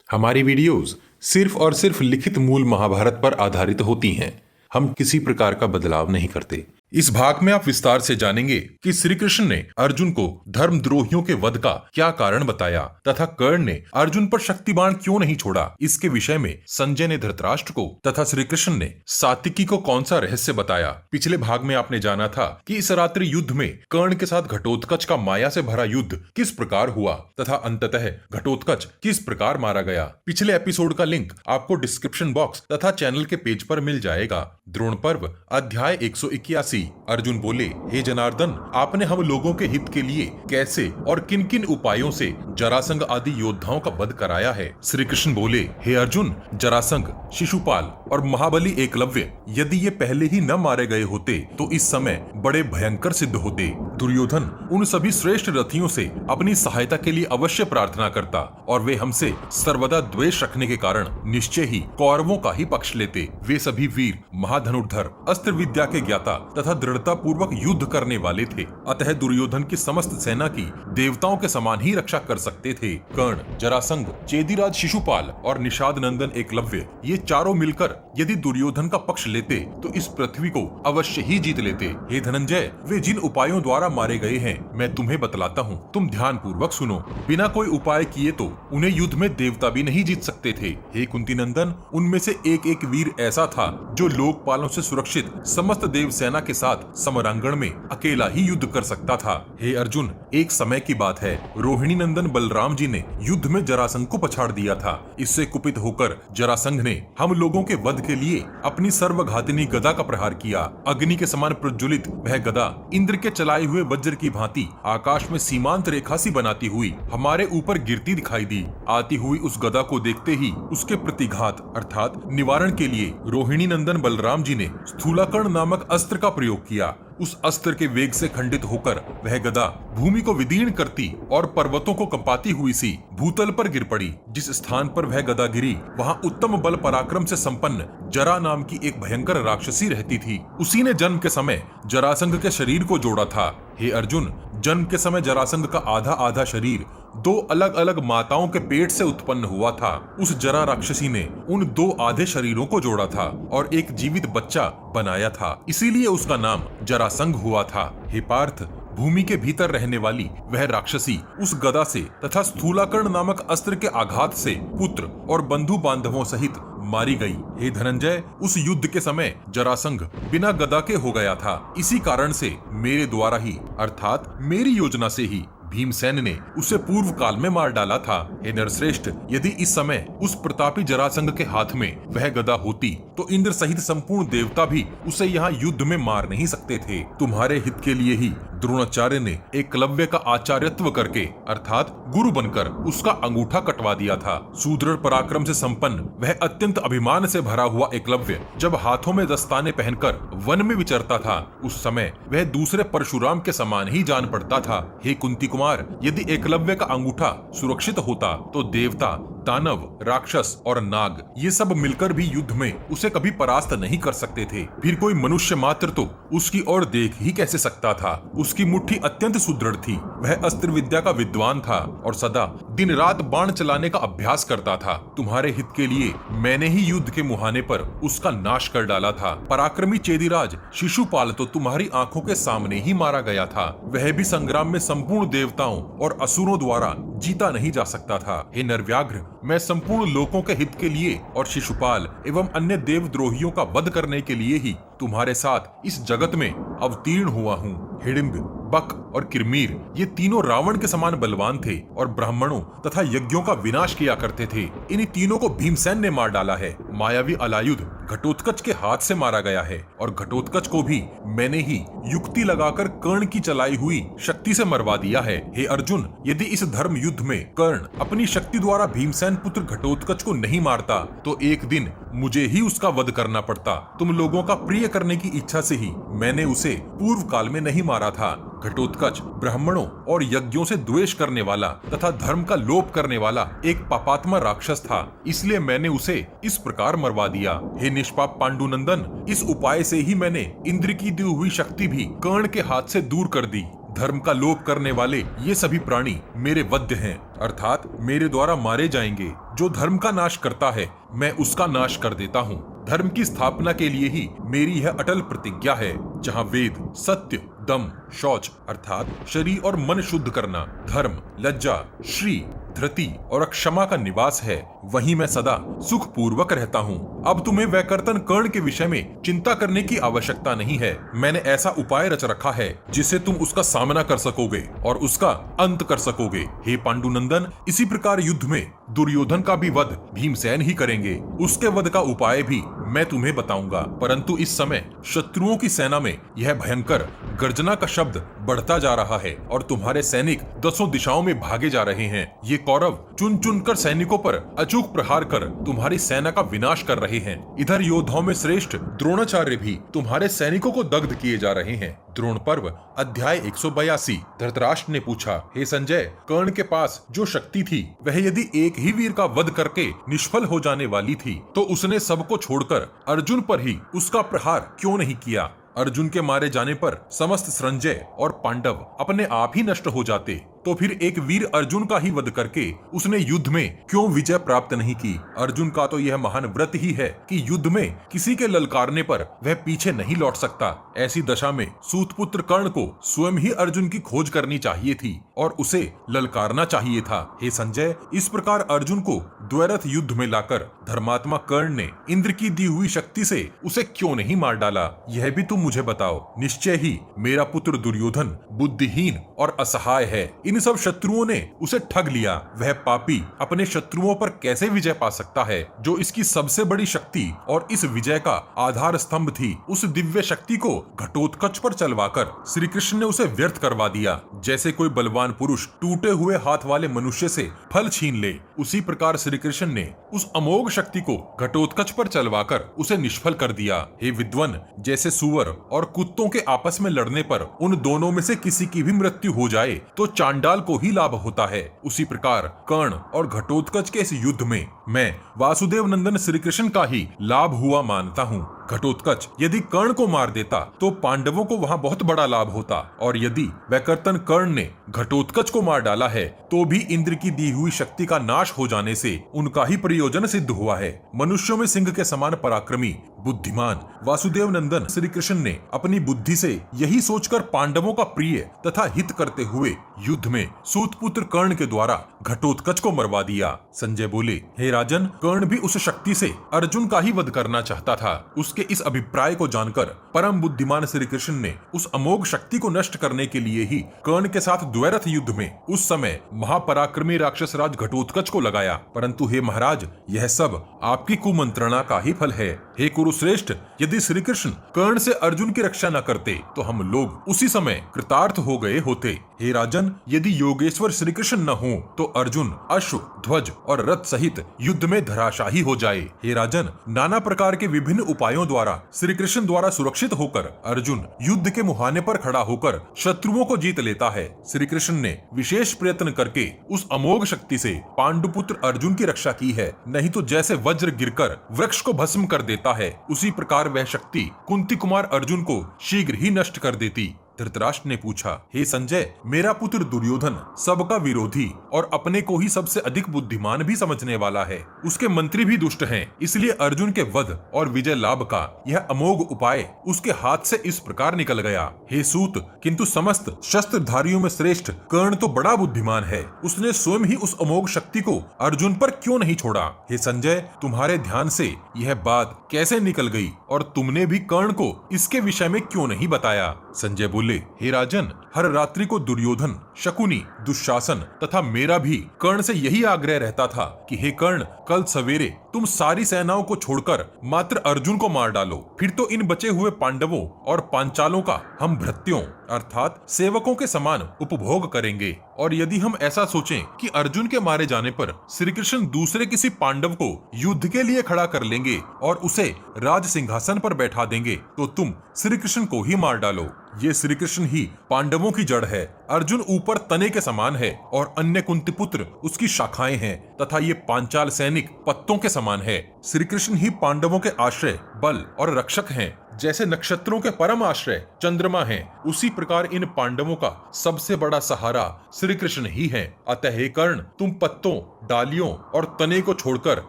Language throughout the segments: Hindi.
हमारी वीडियोस सिर्फ और सिर्फ लिखित मूल महाभारत पर आधारित होती हैं। हम किसी प्रकार का बदलाव नहीं करते। इस भाग में आप विस्तार से जानेंगे कि श्री कृष्ण ने अर्जुन को धर्मद्रोहियों के वध का क्या कारण बताया तथा कर्ण ने अर्जुन पर शक्ति बाण क्यों नहीं छोड़ा। इसके विषय में संजय ने धृतराष्ट्र को तथा श्री कृष्ण ने सात्विकी को कौन सा रहस्य बताया। पिछले भाग में आपने जाना था कि इस रात्रि युद्ध में कर्ण के साथ घटोत्कच का माया से भरा युद्ध किस प्रकार हुआ तथा अंततः घटोत्कच किस प्रकार मारा गया। पिछले एपिसोड का लिंक आपको डिस्क्रिप्शन बॉक्स तथा चैनल के पेज पर मिल जाएगा। द्रोण पर्व अध्याय 181। अर्जुन बोले, हे जनार्दन, आपने हम लोगों के हित के लिए कैसे और किन किन उपायों से जरासंध आदि योद्धाओं का वध कराया है। श्री कृष्ण बोले, हे अर्जुन, जरासंध, शिशुपाल और महाबली एकलव्य यदि ये पहले ही न मारे गए होते तो इस समय बड़े भयंकर सिद्ध होते। दुर्योधन उन सभी श्रेष्ठ रथियों से अपनी सहायता के लिए अवश्य प्रार्थना करता और वे हमसे सर्वदा द्वेष रखने के कारण निश्चय ही कौरवों का ही पक्ष लेते। वे सभी वीर, महाधनुर्धर, अस्त्र विद्या के ज्ञाता तथा दृढ़ता पूर्वक युद्ध करने वाले थे। अतः दुर्योधन की समस्त सेना की देवताओं के समान ही रक्षा कर सकते थे। कर्ण, जरासंध, चेदीराज शिशुपाल और निषाद नंदन एकलव्य ये चारों मिलकर यदि दुर्योधन का पक्ष लेते तो इस पृथ्वी को अवश्य ही जीत लेते। हे धनंजय, वे जिन उपायों द्वारा मारे गए हैं मैं तुम्हें बतलाता हूँ, तुम ध्यान पूर्वक सुनो। बिना कोई उपाय किए तो उन्हें युद्ध में देवता भी नहीं जीत सकते थे। हे कुंती नंदन, उनमें से एक एक वीर ऐसा था जो लोकपालों से सुरक्षित समस्त देव सेना के साथ समरांगण में अकेला ही युद्ध कर सकता था। हे अर्जुन, एक समय की बात है, रोहिणी नंदन बलराम जी ने युद्ध में जरासंध को पछाड़ दिया था। इससे कुपित होकर जरासंध ने हम लोगों के वध के लिए अपनी सर्वघातिनी गदा का प्रहार किया। अग्नि के समान प्रज्वलित वह गदा इंद्र के चलाए हुए वज्र की भांति आकाश में सीमांत रेखा सी बनाती हुई हमारे ऊपर गिरती दिखाई दी। आती हुई उस गदा को देखते ही उसके प्रतिघात अर्थात निवारण के लिए रोहिणी नंदन बलराम जी ने स्थूलाकर्ण नामक अस्त्र का प्रयोग किया। उस अस्त्र के वेग से खंडित होकर वह गदा भूमि को विदीर्ण करती और पर्वतों को कंपाती हुई सी भूतल पर गिर पड़ी। जिस स्थान पर वह गदा गिरी वहां उत्तम बल पराक्रम से संपन्न जरा नाम की एक भयंकर राक्षसी रहती थी। उसी ने जन्म के समय जरासंध के शरीर को जोड़ा था। हे अर्जुन, जन्म के समय जरासंध का आधा आधा शरीर दो अलग अलग माताओं के पेट से उत्पन्न हुआ था। उस जरा राक्षसी ने उन दो आधे शरीरों को जोड़ा था और एक जीवित बच्चा बनाया था, इसीलिए उसका नाम जरासंध हुआ था। हे पार्थ, भूमि के भीतर रहने वाली वह राक्षसी उस गदा से तथा स्थूलाकर्ण नामक अस्त्र के आघात से पुत्र और बंधु बांधवों सहित मारी गई। हे धनंजय, उस युद्ध के समय जरासंध बिना गदा के हो गया था। इसी कारण से मेरे द्वारा ही अर्थात मेरी योजना से ही भीमसेन ने उसे पूर्व काल में मार डाला था। हे नरश्रेष्ठ, यदि इस समय उस प्रतापी जरासंध के हाथ में वह गदा होती तो इंद्र सहित संपूर्ण देवता भी उसे यहाँ युद्ध में मार नहीं सकते थे। तुम्हारे हित के लिए ही द्रोणाचार्य ने एकलव्य का आचार्यत्व करके अर्थात गुरु बनकर उसका अंगूठा कटवा दिया था। सुदृढ़ पराक्रम से संपन्न वह अत्यंत अभिमान से भरा हुआ एकलव्य जब हाथों में दस्ताने पहनकर वन में विचरता था उस समय वह दूसरे परशुराम के समान ही जान पड़ता था। हे कुंती कुमार, यदि एकलव्य का अंगूठा सुरक्षित होता तो देवता, दानव, राक्षस और नाग ये सब मिलकर भी युद्ध में उसे कभी परास्त नहीं कर सकते थे। फिर कोई मनुष्य मात्र तो उसकी ओर देख ही कैसे सकता था। उसकी मुट्ठी अत्यंत सुदृढ़ थी। वह अस्त्र विद्या का विद्वान था और सदा दिन रात बाण चलाने का अभ्यास करता था। तुम्हारे हित के लिए मैंने ही युद्ध के मुहाने पर उसका नाश कर डाला था। पराक्रमी चेदीराज शिशुपाल तो तुम्हारी आंखों के सामने ही मारा गया था। वह भी संग्राम में संपूर्ण देवताओं और असुरों द्वारा जीता नहीं जा सकता था। हे नरव्याघ्र, मैं संपूर्ण लोकों के हित के लिए और शिशुपाल एवं अन्य देवद्रोहियों का वध करने के लिए ही तुम्हारे साथ इस जगत में अवतीर्ण हुआ हूँ। हिडिंब, बक और किरमीर ये तीनों रावण के समान बलवान थे और ब्राह्मणों तथा यज्ञों का विनाश किया करते थे। इन तीनों को भीमसेन ने मार डाला है। मायावी अलायुध घटोत्कच के हाथ से मारा गया है और घटोत्कच को भी मैंने ही युक्ति लगाकर कर्ण की चलाई हुई शक्ति से मरवा दिया है। हे अर्जुन, यदि इस धर्म युद्ध में कर्ण अपनी शक्ति द्वारा भीमसेन पुत्र घटोत्कच को नहीं मारता तो एक दिन मुझे ही उसका वध करना पड़ता। तुम लोगों का प्रिय करने की इच्छा से ही मैंने उसे पूर्व काल में नहीं मारा था। घटोत्कच ब्राह्मणों और यज्ञों से द्वेष करने वाला तथा धर्म का लोप करने वाला एक पापात्मा राक्षस था, इसलिए मैंने उसे इस प्रकार मरवा दिया। हे निष्पाप पांडुनंदन, इस उपाय से ही मैंने इंद्र की दी हुई शक्ति भी कर्ण के हाथ से दूर कर दी। धर्म का लोप करने वाले ये सभी प्राणी मेरे वध्य हैं, अर्थात मेरे द्वारा मारे जाएंगे। जो धर्म का नाश करता है मैं उसका नाश कर देता हूँ। धर्म की स्थापना के लिए ही मेरी यह अटल प्रतिज्ञा है। जहाँ वेद, सत्य, दम, शौच अर्थात शरीर और मन शुद्ध करना, धर्म, लज्जा, श्री, धृति और क्षमा का निवास है, वहीं मैं सदा सुख पूर्वक रहता हूँ। अब तुम्हें वैकर्तन कर्ण के विषय में चिंता करने की आवश्यकता नहीं है। मैंने ऐसा उपाय रच रखा है जिससे तुम उसका सामना कर सकोगे और उसका अंत कर सकोगे। हे पांडुनंदन, इसी प्रकार युद्ध में दुर्योधन का भी वध भीमसेन ही करेंगे। उसके वध का उपाय भी मैं तुम्हें बताऊंगा। परंतु इस समय शत्रुओं की सेना में यह भयंकर गर्जना का शब्द बढ़ता जा रहा है और तुम्हारे सैनिक दसों दिशाओं में भागे जा रहे हैं। ये कौरव चुन चुन कर सैनिकों पर अचूक प्रहार कर तुम्हारी सेना का विनाश कर रहे हैं। इधर योद्धाओं में श्रेष्ठ द्रोणाचार्य भी तुम्हारे सैनिकों को दग्ध किए जा रहे हैं। द्रोण पर्व अध्याय 182। धृतराष्ट्र ने पूछा, हे संजय, कर्ण के पास जो शक्ति थी वह यदि एक ही वीर का वध करके निष्फल हो जाने वाली थी तो उसने सबको छोड़कर अर्जुन पर ही उसका प्रहार क्यों नहीं किया? अर्जुन के मारे जाने पर समस्त संजय और पांडव अपने आप ही नष्ट हो जाते, तो फिर एक वीर अर्जुन का ही वध करके उसने युद्ध में क्यों विजय प्राप्त नहीं की? अर्जुन का तो यह महान व्रत ही है कि युद्ध में किसी के ललकारने पर वह पीछे नहीं लौट सकता। ऐसी दशा में सूतपुत्र कर्ण को स्वयं ही अर्जुन की खोज करनी चाहिए थी और उसे ललकारना चाहिए था। हे संजय, इस प्रकार अर्जुन को द्वैरथ युद्ध में लाकर धर्मात्मा कर्ण ने इंद्र की दी हुई शक्ति से उसे क्यों नहीं मार डाला? यह भी तुम मुझे बताओ। निश्चय ही मेरा पुत्र दुर्योधन बुद्धिहीन और असहाय है। इन सब शत्रुओं ने उसे ठग लिया। वह पापी अपने शत्रुओं पर कैसे विजय पा सकता है जो इसकी सबसे बड़ी शक्ति और इस विजय का आधार स्तंभ थी? उस दिव्य शक्ति को घटोत्कच पर चलवाकर श्री कृष्ण ने उसे व्यर्थ करवा दिया। जैसे कोई बलवान पुरुष टूटे हुए हाथ वाले मनुष्य से फल छीन ले, उसी प्रकार श्री कृष्ण ने उस अमोघ शक्ति को घटोत्कच पर चलवाकर उसे निष्फल कर दिया। हे विद्वन, जैसे सुअर और कुत्तों के आपस में लड़ने पर उन दोनों में से किसी की भी मृत्यु हो जाए तो चांडाल को ही लाभ होता है, उसी प्रकार कर्ण और घटोत्कच के इस युद्ध में मैं वासुदेव नंदन श्री कृष्ण का ही लाभ हुआ मानता हूँ। घटोत्कच यदि कर्ण को मार देता तो पांडवों को वहाँ बहुत बड़ा लाभ होता, और यदि वैकर्तन कर्ण ने घटोत्कच को मार डाला है तो भी इंद्र की दी हुई शक्ति का नाश हो जाने से उनका ही प्रयोजन सिद्ध हुआ है। मनुष्यों में सिंह के समान पराक्रमी बुद्धिमान वासुदेव नंदन श्री कृष्ण ने अपनी बुद्धि से यही सोचकर पांडवों का प्रिय तथा हित करते हुए युद्ध में सूतपुत्र कर्ण के द्वारा घटोत्कच को मरवा दिया। संजय बोले, हे राजन, कर्ण भी उस शक्ति से अर्जुन का ही वध करना चाहता था। उसके इस अभिप्राय को जानकर परम बुद्धिमान श्री कृष्ण ने उस अमोघ शक्ति को नष्ट करने के लिए ही कर्ण के साथ द्वैरथ युद्ध में उस समय महापराक्रमी राक्षस राज घटोत्कच को लगाया। परंतु हे महाराज, यह सब आपकी कुमंत्रणा का ही फल है। हे कुरुश्रेष्ठ, यदि श्री कृष्ण कर्ण से अर्जुन की रक्षा न करते तो हम लोग उसी समय कृतार्थ हो गए होते। हे राजन, यदि योगेश्वर श्री कृष्ण न हो तो अर्जुन अश्व, ध्वज और रथ सहित युद्ध में धराशाही हो जाए। हे राजन, नाना प्रकार के विभिन्न उपायों द्वारा श्री कृष्ण द्वारा सुरक्षित होकर अर्जुन युद्ध के मुहाने पर खड़ा होकर शत्रुओं को जीत लेता है। श्री कृष्ण ने विशेष प्रयत्न करके उस अमोघ शक्ति से पांडुपुत्र अर्जुन की रक्षा की है, नहीं तो जैसे वज्र गिरकर वृक्ष को भस्म कर देता है उसी प्रकार वह शक्ति कुंती कुमार अर्जुन को शीघ्र ही नष्ट कर देती। धृतराष्ट्र ने पूछा, हे संजय, मेरा पुत्र दुर्योधन सबका विरोधी और अपने को ही सबसे अधिक बुद्धिमान भी समझने वाला है। उसके मंत्री भी दुष्ट हैं, इसलिए अर्जुन के वध और विजय लाभ का यह अमोघ उपाय उसके हाथ से इस प्रकार निकल गया। हे सूत, किंतु समस्त शस्त्रधारियों में श्रेष्ठ कर्ण तो बड़ा बुद्धिमान है। उसने स्वयं ही उस अमोघ शक्ति को अर्जुन पर क्यों नहीं छोड़ा? हे संजय, तुम्हारे ध्यान से यह बात कैसे निकल गई और तुमने भी कर्ण को इसके विषय में क्यों नहीं बताया? संजय बोले, हे राजन, हर रात्रि को दुर्योधन, शकुनी, दुशासन तथा मेरा भी कर्ण से यही आग्रह रहता था कि हे कर्ण, कल सवेरे तुम सारी सेनाओं को छोड़कर मात्र अर्जुन को मार डालो, फिर तो इन बचे हुए पांडवों और पांचालों का हम भृत्यों अर्थात सेवकों के समान उपभोग करेंगे। और यदि हम ऐसा सोचें कि अर्जुन के मारे जाने पर श्री कृष्ण दूसरे किसी पांडव को युद्ध के लिए खड़ा कर लेंगे और उसे राज सिंहासन पर बैठा देंगे तो तुम श्री कृष्ण को ही मार डालो। ये श्री कृष्ण ही पांडवों की जड़ है। अर्जुन ऊपर तने के समान है और अन्य कुंती पुत्र उसकी शाखाएं हैं तथा ये पांचाल सैनिक पत्तों के समान है। श्री कृष्ण ही पांडवों के आश्रय, बल और रक्षक हैं। जैसे नक्षत्रों के परम आश्रय चंद्रमा हैं, उसी प्रकार इन पांडवों का सबसे बड़ा सहारा श्री कृष्ण ही है। अतः हे कर्ण, तुम पत्तों, डालियों और तने को छोड़कर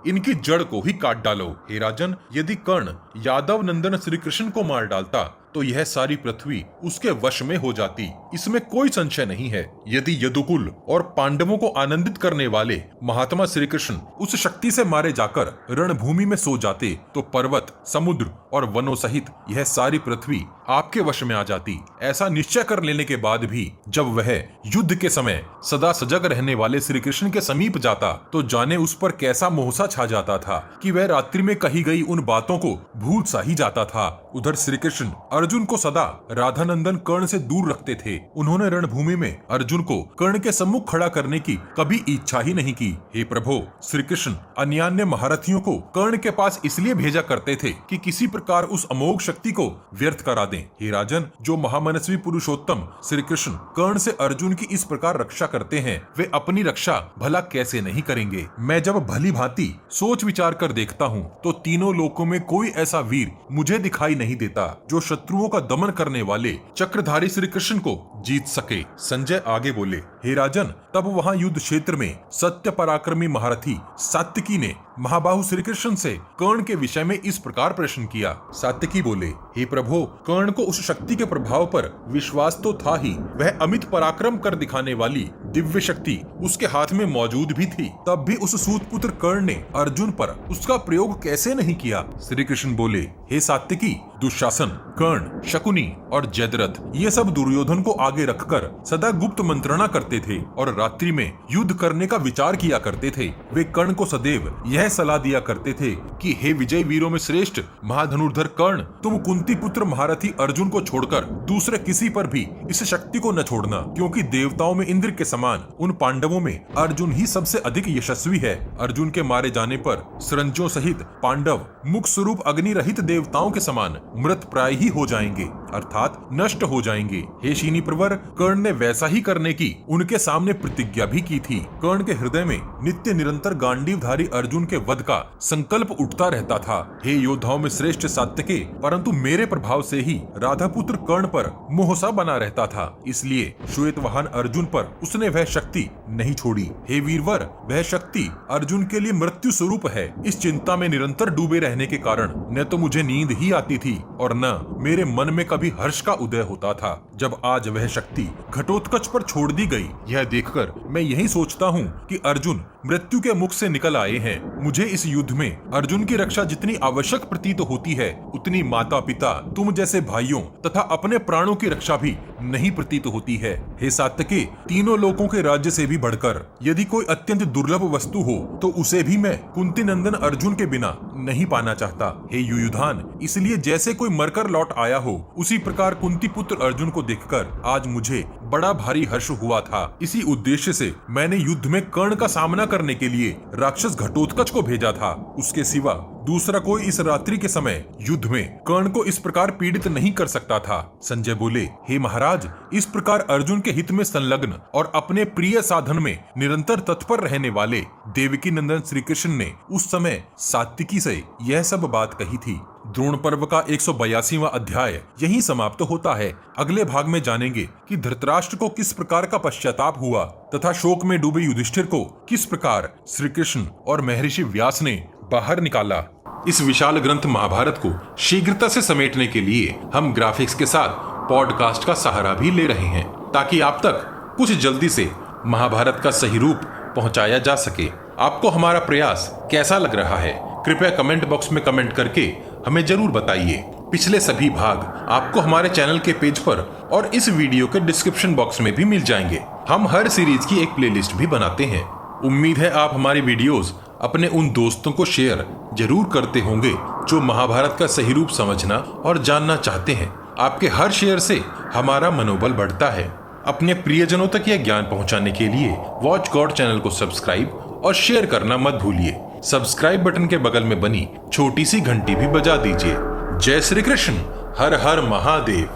इनकी जड़ को ही काट डालो। हे राजन, यदि कर्ण यादव नंदन श्री कृष्ण को मार डालता तो यह सारी पृथ्वी उसके वश में हो जाती, इसमें कोई संशय नहीं है। यदि यदुकुल और पांडवों को आनंदित करने वाले महात्मा श्री कृष्ण उस शक्ति से मारे जाकर रणभूमि में सो जाते तो पर्वत, समुद्र और वनों सहित यह सारी पृथ्वी आपके वश में आ जाती। ऐसा निश्चय कर लेने के बाद भी जब वह युद्ध के समय सदा सजग रहने वाले श्री कृष्ण के समीप जाता तो जाने उस पर कैसा मोहसा छा जाता था कि वह रात्रि में कही गई उन बातों को भूल सा ही जाता था। उधर श्री कृष्ण अर्जुन को सदा राधानंदन कर्ण से दूर रखते थे। उन्होंने रणभूमि में अर्जुन को कर्ण के सम्मुख खड़ा करने की कभी इच्छा ही नहीं की। हे प्रभु, श्री कृष्ण अन्यान्य महारथियों को कर्ण के पास इसलिए भेजा करते थे कि किसी प्रकार उस अमोघ शक्ति को व्यर्थ करा दें। हे राजन, जो महामनस्वी पुरुषोत्तम श्री कृष्ण कर्ण से अर्जुन की इस प्रकार रक्षा करते हैं, वे अपनी रक्षा भला कैसे नहीं करेंगे। मैं जब भली भांति सोच विचार कर देखता हूँ तो तीनों लोकों में कोई ऐसा वीर मुझे दिखाई नहीं देता जो शत्रुओं का दमन करने वाले चक्रधारी श्री कृष्ण को जीत सके। संजय आगे बोले, हे राजन, तब वहां युद्ध क्षेत्र में सत्य पराक्रमी महारथी सात्यकी ने महाबाहु श्री कृष्ण से कर्ण के विषय में इस प्रकार प्रश्न किया। सात्यकी बोले, हे प्रभु, कर्ण को उस शक्ति के प्रभाव पर विश्वास तो था ही, वह अमित पराक्रम कर दिखाने वाली दिव्य शक्ति उसके हाथ में मौजूद भी थी, तब भी उस सूत पुत्र कर्ण ने अर्जुन पर उसका प्रयोग कैसे नहीं किया। श्री कृष्ण बोले, हे सात्यकी, दुशासन, कर्ण, शकुनी और जयद्रथ ये सब दुर्योधन को आगे रखकर सदा गुप्त मंत्रणा करते थे और रात्रि में युद्ध करने का विचार किया करते थे। वे कर्ण को सदैव यह सलाह दिया करते थे कि हे विजय वीरों में श्रेष्ठ महाधनुर्धर कर्ण, तुम कुंती पुत्र महारथी अर्जुन को छोड़कर दूसरे किसी पर भी इस शक्ति को न छोड़ना, क्योंकि देवताओं में इंद्र के समान उन पांडवों में अर्जुन ही सबसे अधिक यशस्वी है। अर्जुन के मारे जाने पर सरंजों सहित पांडव मुख स्वरूप अग्नि रहित देवताओं के समान मृत प्राय ही हो जाएंगे, अर्थात नष्ट हो जाएंगे। हे शीनी प्रवर, कर्ण ने वैसा ही करने की उनके सामने प्रतिज्ञा भी की थी। कर्ण के हृदय में नित्य निरंतर गांडीवधारी अर्जुन के वध का संकल्प उठता रहता था। हे योद्धाओं में श्रेष्ठ सात्यके, परंतु मेरे प्रभाव से ही राधा पुत्र कर्ण पर मोहसा बना रहता था, इसलिए श्वेतवाहन अर्जुन पर उसने वह शक्ति नहीं छोड़ी। हे वीरवर, वह शक्ति अर्जुन के लिए मृत्यु स्वरूप है। इस चिंता में निरंतर डूबे रहने के कारण न तो मुझे नींद ही आती थी और न मेरे मन में कभी हर्ष का उदय होता था। जब आज वह शक्ति घटोत्कच पर छोड़ दी गई, यह देखकर मैं यही सोचता हूँ कि अर्जुन मृत्यु के मुख से निकल आए हैं। मुझे इस युद्ध में अर्जुन की रक्षा जितनी आवश्यक प्रतीत होती है, उतनी माता पिता, तुम जैसे भाइयों तथा अपने प्राणों की रक्षा भी नहीं प्रतीत होती है। हे सात्यकी, तीनों लोकों के राज्य से भी बढ़कर यदि कोई अत्यंत दुर्लभ वस्तु हो तो उसे भी मैं कुंती नंदन अर्जुन के बिना नहीं पाना चाहता। हे युयुधान, इसलिए जैसे कोई मरकर लौट आया हो, उसी प्रकार कुंती पुत्र अर्जुन को देखकर आज मुझे बड़ा भारी हर्ष हुआ था। इसी उद्देश्य से मैंने युद्ध में कर्ण का सामना करने के लिए राक्षस घटोत्कच को भेजा था। उसके सिवा दूसरा कोई इस रात्रि के समय युद्ध में कर्ण को इस प्रकार पीड़ित नहीं कर सकता था। संजय बोले, हे महाराज, इस प्रकार अर्जुन के हित में संलग्न और अपने प्रिय साधन में निरंतर तत्पर रहने वाले देवकी नंदन श्री कृष्ण ने उस समय सात्विकी से यह सब बात कही थी। द्रोण पर्व का 182वां अध्याय यहीं समाप्त होता है। अगले भाग में जानेंगे कि धृतराष्ट्र को किस प्रकार का पश्चाताप हुआ तथा शोक में डूबे युधिष्ठिर को किस प्रकार श्री कृष्ण और महर्षि व्यास ने बाहर निकाला। इस विशाल ग्रंथ महाभारत को शीघ्रता से समेटने के लिए हम ग्राफिक्स के साथ पॉडकास्ट का सहारा भी ले रहे हैं, ताकि आप तक कुछ जल्दी से महाभारत का सही रूप पहुंचाया जा सके। आपको हमारा प्रयास कैसा लग रहा है, कृपया कमेंट बॉक्स में कमेंट करके हमें जरूर बताइए। पिछले सभी भाग आपको हमारे चैनल के पेज पर और इस वीडियो के डिस्क्रिप्शन बॉक्स में भी मिल जाएंगे। हम हर सीरीज की एक प्लेलिस्ट भी बनाते हैं। उम्मीद है आप हमारी वीडियोस अपने उन दोस्तों को शेयर जरूर करते होंगे जो महाभारत का सही रूप समझना और जानना चाहते हैं। आपके हर शेयर से हमारा मनोबल बढ़ता है। अपने प्रियजनों तक यह ज्ञान पहुंचाने के लिए वॉच गॉड चैनल को सब्सक्राइब और शेयर करना मत भूलिए। सब्सक्राइब बटन के बगल में बनी छोटी सी घंटी भी बजा दीजिए। जय श्री कृष्ण, हर हर महादेव।